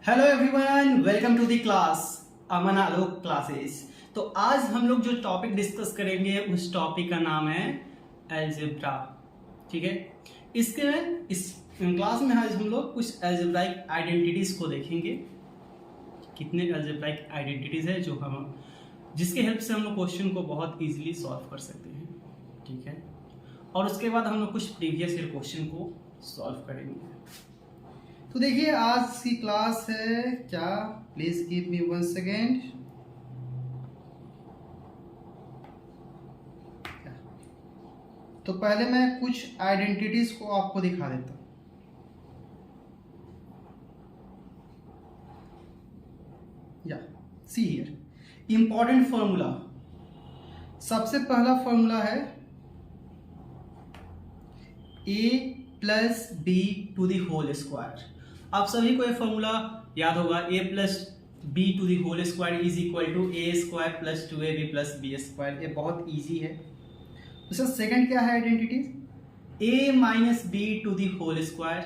Hello everyone, welcome to the class Aman Alok classes. तो आज हम लोग जो टॉपिक डिस्कस करेंगे उस टॉपिक का नाम है अलजेब्रा। ठीक है, इस क्लास में आज हम लोग कुछ अलजेब्राइक आइडेंटिटीज को देखेंगे। कितने अलजेब्राइक आइडेंटिटीज है जिसके हेल्प से हम लोग क्वेश्चन को बहुत इजीली सॉल्व कर सकते हैं। ठीक है, और उसके बाद हम लोग कुछ प्रीवियस ईयर क्वेश्चन को सॉल्व करेंगे। तो देखिए आज की क्लास है क्या, प्लीज गिव मी 1 सेकेंड। तो पहले मैं कुछ आइडेंटिटीज को आपको दिखा देता हूं। या सी हियर इंपॉर्टेंट फॉर्मूला। सबसे पहला फॉर्मूला है a plus b to the whole square. आप सभी को ये फॉर्मूला याद होगा, a plus b to the whole square is equal to a square plus 2ab plus b square. ये बहुत इजी है। उसका सेकंड क्या है identity, a minus b to the whole square,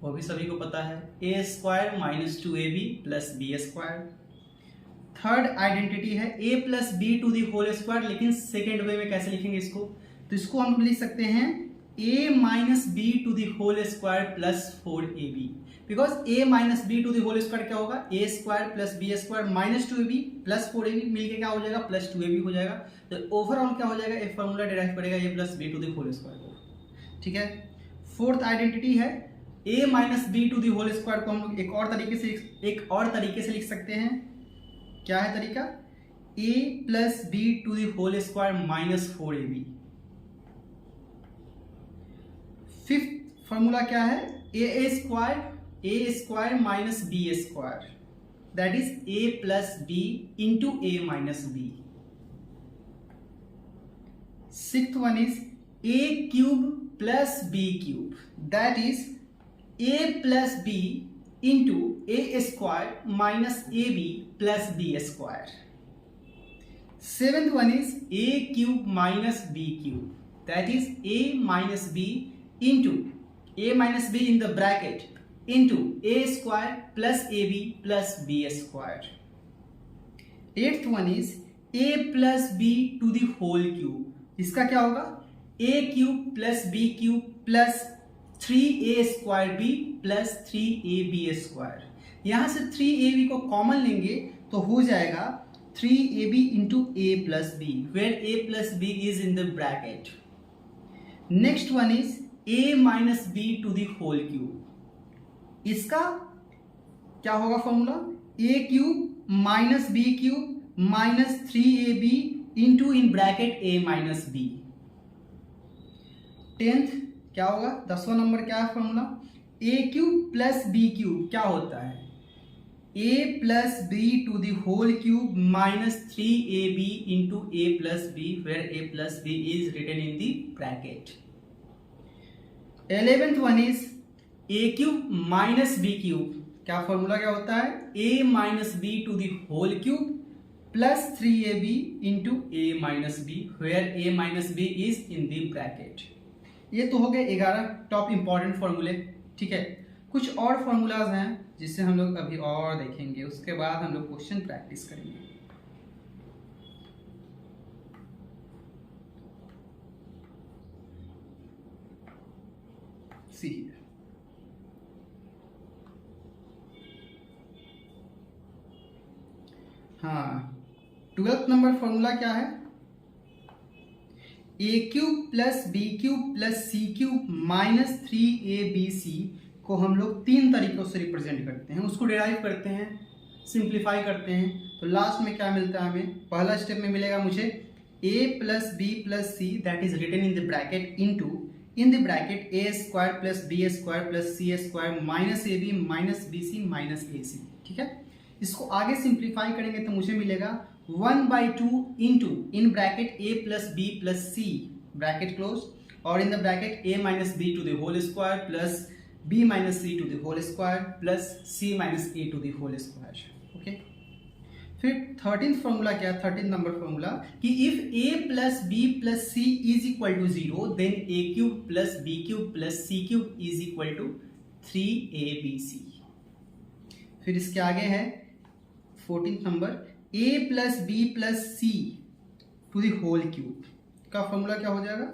वो भी सभी को पता है, a square minus 2ab plus b square. Third identity है a plus b to the whole square, लेकिन सेकेंड वे में कैसे लिखेंगे इसको, तो इसको हम लिख सकते हैं a minus b to the whole square plus 4ab। Because a minus b to the whole square क्या होगा, a square plus b square minus 2ab plus 4ab मिलके क्या हो जाएगा, प्लस 2ab हो जाएगा। तो ओवरऑल क्या हो जाएगा, एक फॉर्मूला डिराइव करेगा a plus b to the whole square को। ठीक है, फोर्थ आइडेंटिटी है a minus b to the whole square को हम लोग एक और तरीके से लिख सकते हैं। क्या है तरीका, a plus b to the whole square minus 4ab। Fifth formula क्या है, a square minus b square, that is a plus b into a minus b. Sixth one is a cube plus b cube, that is a plus b into a square minus ab plus b square. Seventh one is a cube minus b cube, that is a minus b into a minus b in the bracket into a square plus ab plus b square. Eighth one is a plus b to the whole cube. इसका क्या होगा, a cube plus b cube plus 3a square b plus 3ab square। यहां से 3ab को common लेंगे तो हो जाएगा 3ab into a plus b, where a plus b is in the bracket. Next one is a minus b to the whole cube. इसका क्या होगा formula, a cube minus b cube minus 3ab into in bracket a minus b. Tenth क्या होगा, 10वां number क्या है formula, a cube plus b cube क्या होता है, a plus b to the whole cube minus 3ab into a plus b, where a plus b is written in the bracket. 11th one is a cube minus b cube. क्या formula क्या होता है, a minus b to the whole cube plus 3ab into a minus b, where a minus b is in the bracket. ये तो हो गए 11 top important फॉर्मूले। ठीक है, कुछ और फॉर्मूलाज हैं जिससे हम लोग अभी और देखेंगे, उसके बाद हम लोग क्वेश्चन प्रैक्टिस करेंगे। See here. हाँ, 12th नंबर फॉर्मूला क्या है, a cube plus b cube plus c cube minus 3abc को हम लोग तीन तरीकों से रिप्रेजेंट करते हैं, उसको डिराइव करते हैं, सिंप्लीफाई करते हैं। तो लास्ट में क्या मिलता है हमें, पहला स्टेप में मिलेगा मुझे a plus b plus c, that is written in the bracket into in the bracket a square plus b square plus c square minus ab minus bc minus ac। ठीक है, इसको आगे सिंप्लीफाई करेंगे तो मुझे मिलेगा 1/2 into in bracket a plus b plus c bracket close, और in the bracket a minus b to the whole square plus b minus c to the whole square plus c minus a to the whole square. Okay, फिर 13th formula क्या है, 13 number formula कि if a plus b plus c is equal to 0 then a cube plus b cube plus c cube is equal to 3abc। फिर इसके आगे है 14th number a plus b plus c to the whole cube का formula क्या हो जाएगा,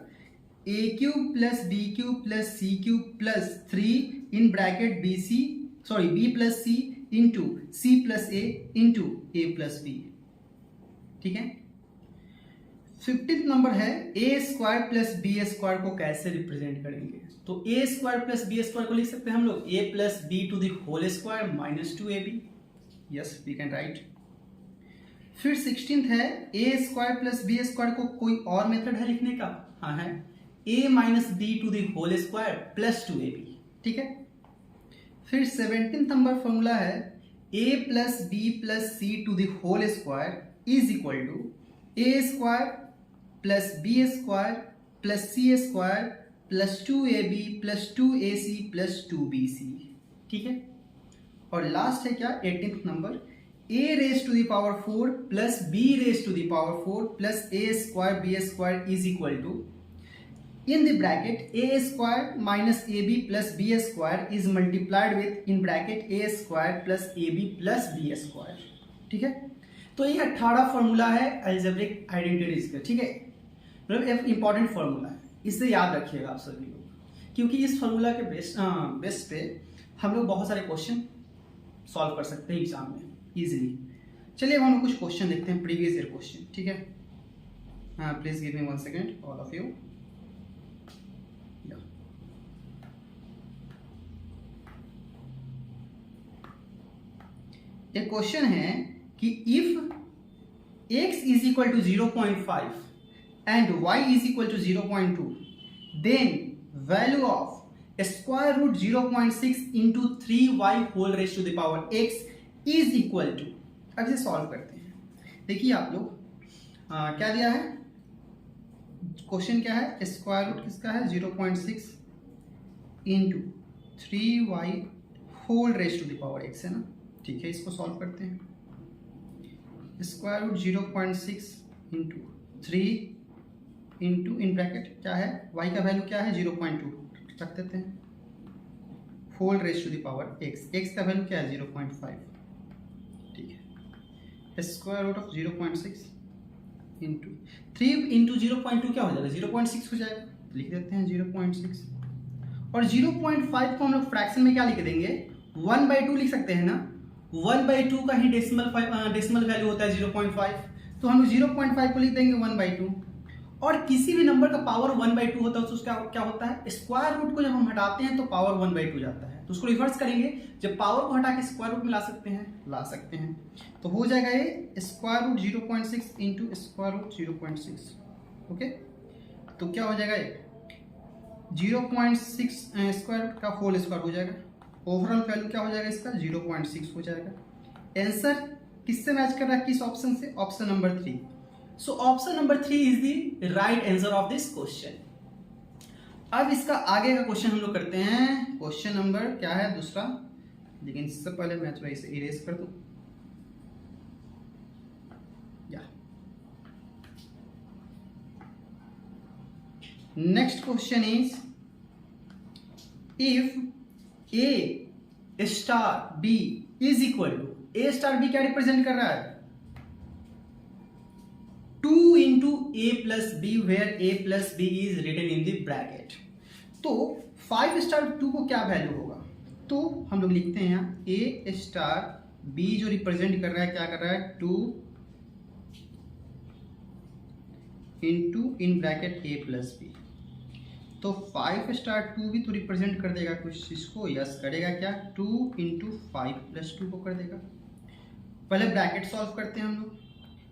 a cube plus b cube plus c cube plus 3 in bracket b plus c into c plus a into a plus b. ठीक है। 15th number है a square plus b square को कैसे represent करेंगे, तो a square plus b square को लिख सकते हैं हम लोग a plus b to the whole square minus 2ab। Yes, we can write. फिर 16th है a square plus b square को कोई और मेथड है लिखने का, हाँ है a minus b to the whole square plus 2ab। ठीक है। फिर 17th नंबर फॉर्मूला है a plus b plus c to the whole square is equal to a square plus b square plus c square plus 2ab plus 2ac plus 2bc। ठीक है। और last है क्या 18th number a raise to the power 4 plus b raise to the power 4 plus a square b square is equal to in the bracket a square minus ab plus b square is multiplied with in bracket a square plus ab plus b square। ठीक है। तो ये 18 formula है algebraic identities का। ठीक है, मतलब एक इंपॉर्टेंट फॉर्मूला है, इसे याद रखिएगा आप सभी लोग, क्योंकि इस फॉर्मूला के बेस पे हम लोग बहुत सारे क्वेश्चन सॉल्व कर सकते हैं एग्जाम में इजीली। चलिए हम लोग कुछ क्वेश्चन देखते हैं, प्रीवियस ईयर क्वेश्चन। ठीक है। हाँ, please give me 1 second all of you. एक क्वेश्चन है कि if x is equal to 0.5 and y is equal to 0.2 then value of square root 0.6 into 3y whole raise to the power x is equal to. अब इसे solve करते हैं। देखिए आप लोग क्या दिया है, क्वेश्चन क्या है, स्क्वायर रूट किसका है 0.6 into 3y whole raise to the power x है ना। ठीक है, इसको सॉल्व करते हैं। Square root 0.6 into 3 into in bracket क्या है, y का वैल्यू क्या है 0.2 रख देते हैं, whole raise to the power x का वैल्यू क्या है 0.5। ठीक है। Square root of 0.6 into 3 into 0.2 क्या हो जाएगा 0.6 हो जाएगा, तो लिख देते हैं 0.6। और 0.5 को हम लोग फ्रैक्शन में क्या लिख देंगे 1/2 लिख सकते हैं ना। 1/2 का ही डेसिमल वैल्यू होता है 0.5, तो हम 0.5 को लिख देंगे 1/2। और किसी भी नंबर का पावर 1/2 होता है तो उसका क्या होता है, स्क्वायर रूट को जब हम हटाते हैं तो पावर 1/2 जाता है, तो उसको रिवर्स करेंगे, जब पावर को हटा के स्क्वायर रूट में ला सकते हैं तो हो जाएगा ये square root 0.6 into square root 0.6। Okay, तो क्या हो जाएगा ये 0.6 स्क्वायर रूट का होल स्क्वायर हो जाएगा। ओवरऑल वैल्यू क्या हो जाएगा इसका 0.6 हो जाएगा। आंसर किससे मैच कर रहा है, किस ऑप्शन से, option number 3। So option number 3 is the right answer of this question. अब इसका आगे का क्वेश्चन हम लोग करते हैं। क्वेश्चन नंबर क्या है दूसरा, लेकिन इससे पहले मैं थोड़ा इसे इरेज कर दूं। Next question is if a star b is equal to, a star b क्या रिप्रेजेंट कर रहा है 2 into a plus b where a plus b is written in the bracket. तो 5 स्टार 2 को क्या वैल्यू होगा, तो हम लोग लिखते हैं यहाँ a स्टार b जो रिप्रेजेंट कर रहा है क्या कर रहा है 2 into in bracket a plus b. तो 5 स्टार 2 भी तो रिप्रेजेंट कर देगा कुछ इसको, यस करेगा क्या 2 इंटू 5 प्लस 2 को कर देगा। पहले ब्रैकेट सॉल्व करते हैं हम लोग।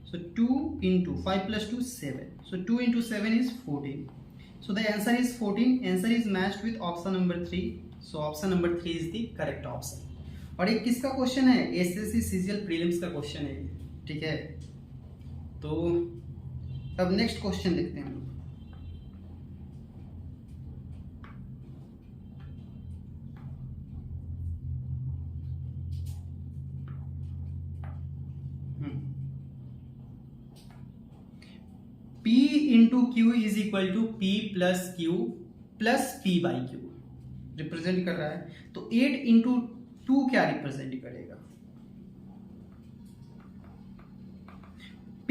सो 2 into 5 plus 2 7, so 2 into 7 is 14, so the answer is 14। Answer is matched with option number 3, so option number 3 is the correct option. और ये किसका क्वेश्चन है, एसएससी सीजीएल प्रीलिम्स का क्वेश्चन है। ठीक है, तो अब नेक्स्ट क्वेश्चन देखते हैं हम लोग। P into q is equal to P plus q plus P by q represent कर रहा है। तो 8 इंटू 2 क्या रिप्रेजेंट करेगा,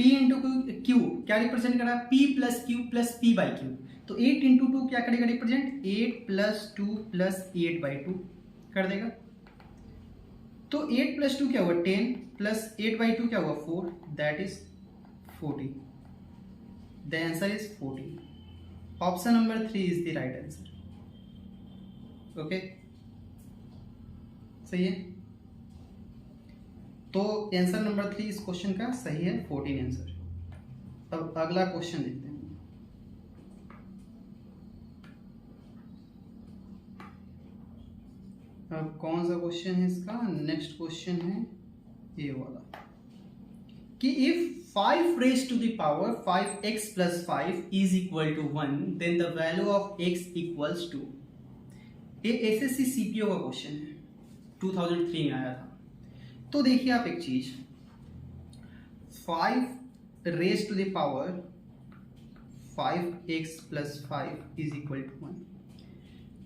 P इंटू क्यू क्या रिप्रेजेंट कर रहा है, P plus q plus P by Q. तो 8 इंटू 2 क्या करेगा रिप्रेजेंट, 8 प्लस 2 प्लस 8 बाई 2 कर देगा। तो 8 प्लस 2 क्या हुआ 10 प्लस 8 बाई 2 क्या हुआ 4, that is 40। The answer is 40। Option number 3 is the right answer. Okay, सही है। तो आंसर नंबर 3 इस क्वेश्चन का सही है, 14 आंसर। अब अगला क्वेश्चन देखते हैं। अब कौन सा क्वेश्चन है इसका, नेक्स्ट क्वेश्चन है ये वाला कि if 5 raise to the power 5x plus 5 is equal to 1 then the value of x equals to. ये एसएससी सीपीओ का क्वेश्चन है, 2003 में आया था। तो देखिए आप एक चीज, 5 raise to the power 5x plus 5 is equal to 1।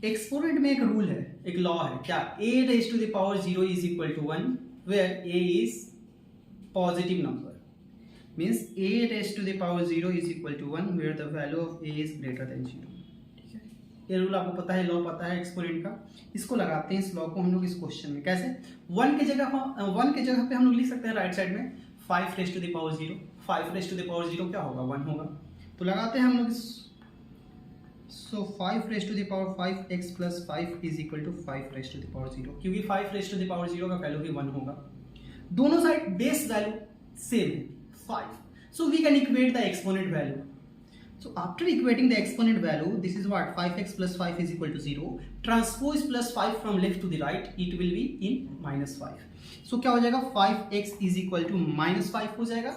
Exponent में एक रूल है, एक लॉ है, क्या, a raise to the power 0 is equal to 1 where a is positive number, means a raise to the power 0 is equal to 1 where the value of a is greater than 0। ठीक है, ये rule आपको पता है, law पता है exponent का। इसको लगाते हैं, इस लॉ को हम लोग इस क्वेश्चन में कैसे, 1 के जगह पे हम लोग लिख सकते हैं राइट साइड में 5 raise to the power 0, 5 raise to the power 0 क्या होगा 1 होगा। तो लगाते हैं हम लोग इस, so 5 raised to the power 5x plus 5 is equal to 5 raised to the power 0, क्योंकि 5 raised to the power 0 का वैल्यू भी 1 होगा। दोनों साइड बेस वैल्यू सेम है 5, so we can equate the exponent value. So after equating the exponent value, this is what 5x plus 5 is equal to 0. Transpose plus 5 from left to the right, it will be in minus 5. So क्या हो जाएगा, 5x is equal to minus 5 हो जाएगा।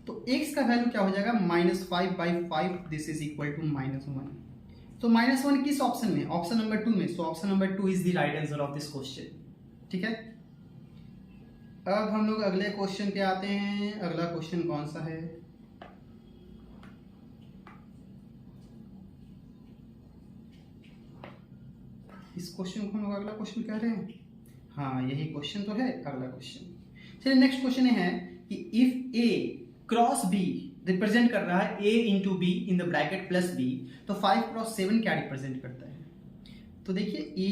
तो x का value क्या हो जाएगा, minus 5 by 5, this is equal to minus 1. तो माइनस 1 किस ऑप्शन में, ऑप्शन नंबर 2 में। So option number 2 is the right answer of this question. ठीक है, अब हम लोग अगले क्वेश्चन पे आते हैं। अगला क्वेश्चन कौन सा है, इस क्वेश्चन को हम लोग अगला क्वेश्चन कह रहे हैं, हाँ यही क्वेश्चन तो है अगला क्वेश्चन। चलिए नेक्स्ट क्वेश्चन है कि if a cross b represent कर रहा है a into b in the bracket plus b, तो 5 क्रॉस 7 क्या रिप्रेजेंट करता है। तो देखिए a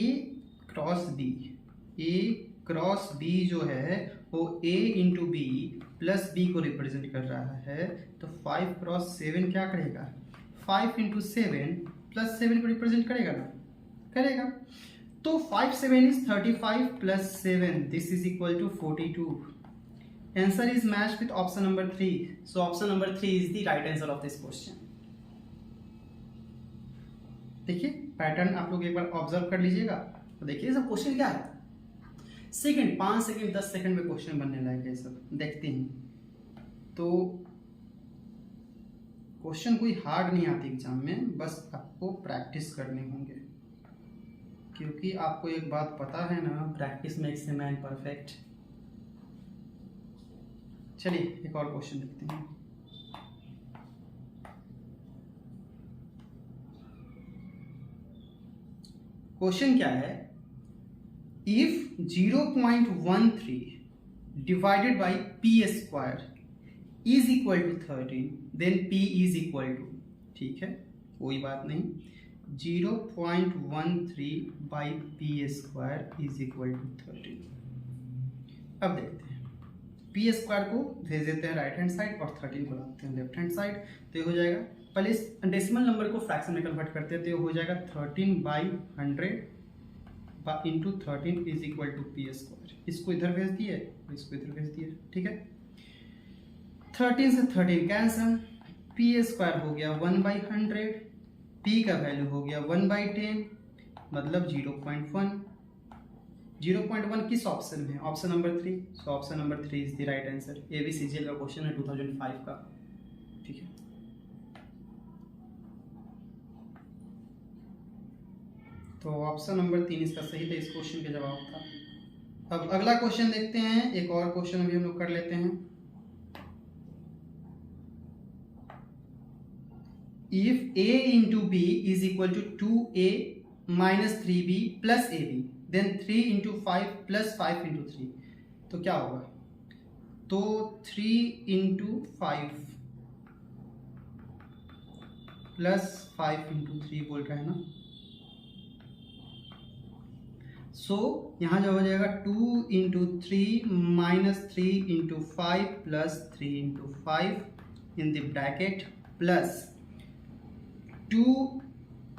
क्रॉस b जो है वो a into b plus b को रिप्रेजेंट कर रहा है। तो 5 क्रॉस 7 क्या करेगा, 5 इंटू 7 प्लस 7 को रिप्रेजेंट करेगा ना, करेगा। तो 5 7 is 35 plus 7, this is equal to 42। Answer is matched with option number 3. So option number 3 is the right answer of this question. देखिए पैटर्न आप लोग एक बार ऑब्जर्व कर लीजिएगा। तो देखिए सब क्वेश्चन क्या है, सेकंड 5 सेकंड 10 सेकंड में क्वेश्चन बनने लायक है, सब देखते हैं। तो क्वेश्चन कोई हार्ड नहीं आती एग्जाम में, बस आपको प्रैक्टिस करने होंगे, क्योंकि आपको एक बात पता है ना, practice makes a man perfect. चलिए एक और क्वेश्चन देखते हैं। क्वेश्चन क्या है, if 0.13 divided by p square is equal to 13 then p is equal to, ठीक है कोई बात नहीं, 0.13 by p square is equal to 13। अब देखते हैं, पी स्क्वायर को भेज देते हैं राइट हैंड साइड और 13 को लाते हैं लेफ्ट हैंड साइड। तो ये हो जाएगा, पहले इस डेसिमल नंबर को फ्रैक्शन में कन्वर्ट करते हैं, तो ये हो जाएगा 13 by 100 into 13 is equal to p square. इसको इधर भेज दिए, इसको इधर भेज दिए, ठीक है। 13 से 13 कैंसल, पी स्क्वायर हो गया 1 बाई 100, पी का वैल्यू हो गया 1 बाई 10, मतलब 0.1। 0.1 किस ऑप्शन में, option number 3। So option number 3 is the right answer. ABCGL का क्वेश्चन है 2005 का, ठीक है। तो ऑप्शन नंबर 3 इसका सही था, इस क्वेश्चन का जवाब था। अब अगला क्वेश्चन देखते हैं, एक और क्वेश्चन अभी हम लोग कर लेते हैं। If a into b is equal to 2a minus 3b plus ab, then 3 into 5 plus 5 into 3, तो क्या होगा। तो 3 इंटू 5 प्लस 5 इंटू 3 बोल रहा है ना। सो यहाँ जो हो जाएगा 2 into 3 minus 3 into 5 plus 3 into 5 in the bracket plus 2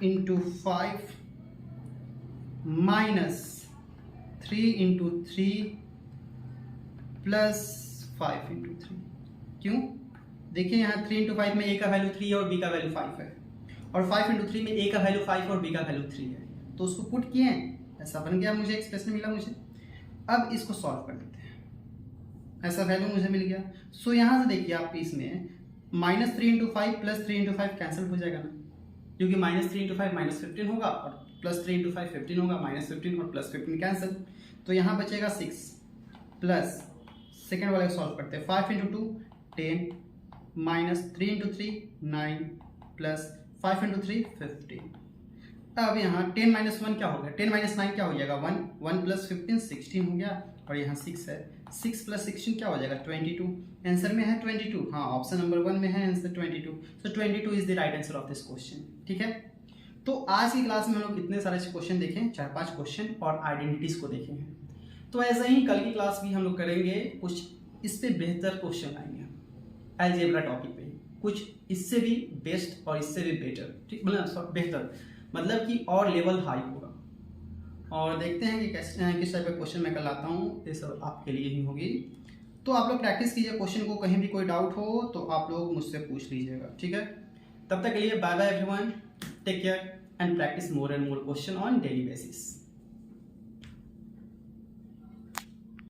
into 5 minus 3 into 3 plus 5 into 3। क्यों? देखिए यहाँ 3 इंटू 5 में a का वैल्यू 3 और b का वैल्यू 5 है, और 5 इंटू 3 में a का वैल्यू 5 और b का वैल्यू 3 है, तो उसको पुट किए, ऐसा बन गया, मुझे एक्सप्रेशन मिला मुझे। अब इसको सॉल्व कर लेते हैं, ऐसा वैल्यू मुझे मिल गया। सो यहाँ से देखिए आप इसमें minus 3 into 5 plus 3 into 5 cancel हो जाएगा ना, क्योंकि माइनस 3 इंटू 5 माइनस 15 होगा और प्लस 3 इंटू 5 15 होगा, माइनस 15 और प्लस 15 कैंसिल, तो यहाँ बचेगा 6 प्लस सेकेंड वाले को सॉल्व करते हैं 5 into 2 10 minus 3 into 3 9 plus 5 into 3 15। अब यहाँ 10 माइनस 1 क्या हो गया, 10 माइनस 9 क्या हो जाएगा 1, 1 प्लस 15 16 हो गया, और यहाँ 6 है, 6 प्लस 16 क्या हो जाएगा 22। आंसर में है 22, हाँ ऑप्शन नंबर 1 में है answer 22। So 22 is the right answer of this question. ठीक है, तो आज की क्लास में हम लोग कितने सारे क्वेश्चन देखें, 4-5 क्वेश्चन और आइडेंटिटीज को देखे हैं। तो ऐसा ही कल की क्लास भी हम लोग करेंगे, कुछ इस पे बेहतर क्वेश्चन आएंगे अलजेब्रा टॉपिक पे, कुछ इससे भी बेस्ट और इससे भी बेटर, ठीक मतलब बेहतर, मतलब कि और लेवल हाई होगा। और देखते हैं कि किस टाइप का क्वेश्चन मैं कल लाता हूँ, ये सब आपके लिए ही होगी। तो आप लोग प्रैक्टिस कीजिए क्वेश्चन को, कहीं भी कोई डाउट हो तो आप लोग मुझसे पूछ लीजिएगा। ठीक है, तब तक के लिए bye bye everyone, take care and practice more and more question on daily basis.